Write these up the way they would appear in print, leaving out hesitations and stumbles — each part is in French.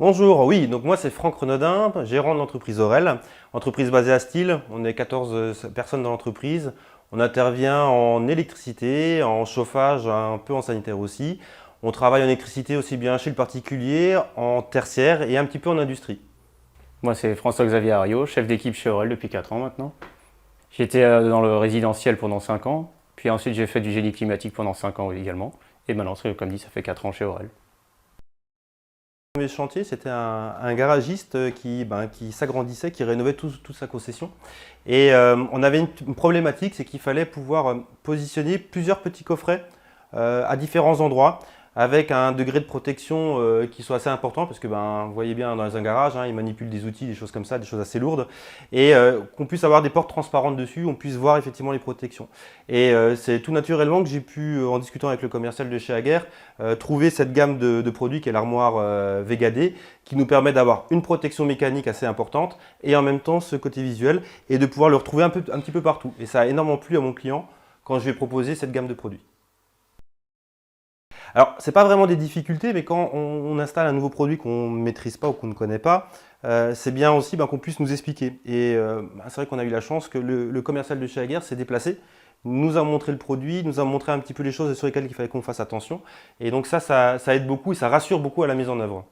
Bonjour, oui, donc moi c'est Franck Renaudin, gérant de l'entreprise Aurel, entreprise basée à Steel. On est 14 personnes dans l'entreprise. On intervient en électricité, en chauffage, un peu en sanitaire aussi. On travaille en électricité aussi bien chez le particulier, en tertiaire et un petit peu en industrie. Moi, c'est François-Xavier Ariot, chef d'équipe chez Aurel depuis 4 ans maintenant. J'étais dans le résidentiel pendant 5 ans, puis ensuite j'ai fait du génie climatique pendant 5 ans également. Et maintenant, comme dit, ça fait 4 ans chez Aurel. Le premier chantier, c'était un garagiste qui s'agrandissait, qui rénovait toute sa concession. Et on avait une problématique, c'est qu'il fallait pouvoir positionner plusieurs petits coffrets à différents endroits, avec un degré de protection qui soit assez important, parce que vous voyez bien dans un garage, ils manipulent des outils, des choses comme ça, des choses assez lourdes, et qu'on puisse avoir des portes transparentes dessus, on puisse voir effectivement les protections. Et c'est tout naturellement que j'ai pu, en discutant avec le commercial de chez Aguerre, trouver cette gamme de produits qui est l'armoire Vega D, qui nous permet d'avoir une protection mécanique assez importante, et en même temps ce côté visuel, et de pouvoir le retrouver un petit peu partout. Et ça a énormément plu à mon client quand je lui ai proposé cette gamme de produits. Alors, ce n'est pas vraiment des difficultés, mais quand on installe un nouveau produit qu'on ne maîtrise pas ou qu'on ne connaît pas, c'est bien aussi qu'on puisse nous expliquer. Et c'est vrai qu'on a eu la chance que le commercial de chez Aguerre s'est déplacé, nous a montré le produit, nous a montré un petit peu les choses sur lesquelles il fallait qu'on fasse attention. Et donc ça aide beaucoup et ça rassure beaucoup à la mise en œuvre.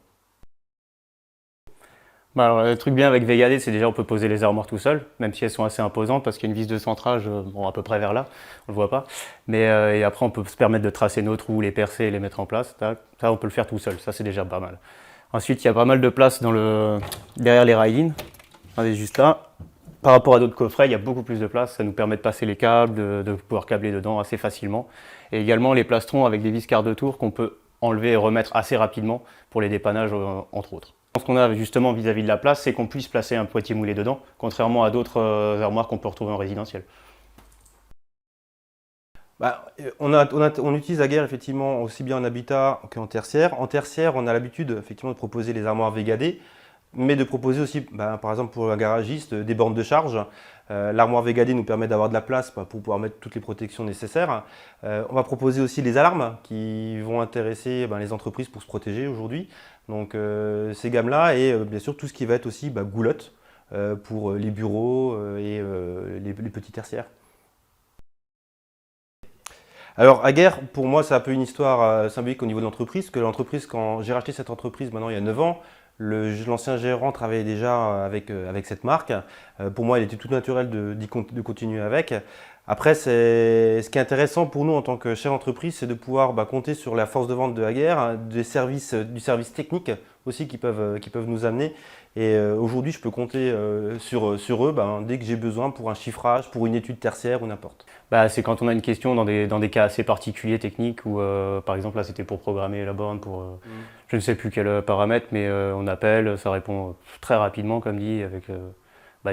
Alors, le truc bien avec Vega D, c'est déjà on peut poser les armoires tout seul, même si elles sont assez imposantes parce qu'il y a une vis de centrage, bon, à peu près vers là, on le voit pas. Mais et après, on peut se permettre de tracer nos trous, les percer et les mettre en place. Ça, on peut le faire tout seul, ça c'est déjà pas mal. Ensuite, il y a pas mal de place derrière les railings. Regardez juste là. Par rapport à d'autres coffrets, il y a beaucoup plus de place. Ça nous permet de passer les câbles, de pouvoir câbler dedans assez facilement. Et également les plastrons avec des vis quart de tour qu'on peut enlever et remettre assez rapidement pour les dépannages, entre autres. Ce qu'on a justement vis-à-vis de la place, c'est qu'on puisse placer un poitiers moulé dedans, contrairement à d'autres armoires qu'on peut retrouver en résidentiel. On utilise Aguerre effectivement aussi bien en habitat qu'en tertiaire. En tertiaire, on a l'habitude effectivement de proposer les armoires Vega D, mais de proposer aussi, par exemple pour un garagiste, des bornes de charge. L'armoire Vega D nous permet d'avoir de la place pour pouvoir mettre toutes les protections nécessaires. On va proposer aussi les alarmes qui vont intéresser les entreprises pour se protéger aujourd'hui. Donc ces gammes-là et bien sûr tout ce qui va être aussi goulotte pour les bureaux et les petits tertiaires. Alors, Aguerre, pour moi, c'est un peu une histoire symbolique au niveau de l'entreprise, que l'entreprise, quand j'ai racheté cette entreprise maintenant il y a 9 ans, l'ancien gérant travaillait déjà avec cette marque. Pour moi, il était tout naturel de continuer avec. Après, ce qui est intéressant pour nous en tant que chef d'entreprise, c'est de pouvoir compter sur la force de vente de Aguerre, du service technique aussi qui peuvent nous amener. Et aujourd'hui, je peux compter sur eux dès que j'ai besoin pour un chiffrage, pour une étude tertiaire ou n'importe. C'est quand on a une question dans des cas assez particuliers techniques où, par exemple, là c'était pour programmer la borne pour je ne sais plus quel paramètre, mais on appelle, ça répond très rapidement, comme dit, avec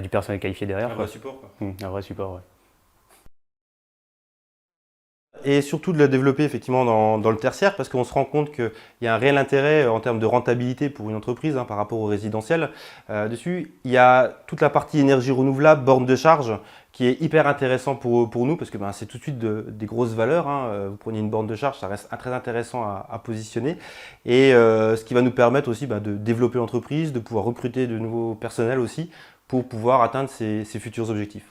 du personnel qualifié derrière. Un vrai support, quoi. Un vrai support, ouais. Et surtout de le développer effectivement dans le tertiaire parce qu'on se rend compte qu'il y a un réel intérêt en termes de rentabilité pour une entreprise par rapport au résidentiel. Dessus, il y a toute la partie énergie renouvelable, borne de charge qui est hyper intéressant pour nous parce que c'est tout de suite des grosses valeurs. Vous prenez une borne de charge, ça reste très intéressant à positionner et ce qui va nous permettre aussi de développer l'entreprise, de pouvoir recruter de nouveaux personnels aussi pour pouvoir atteindre ces futurs objectifs.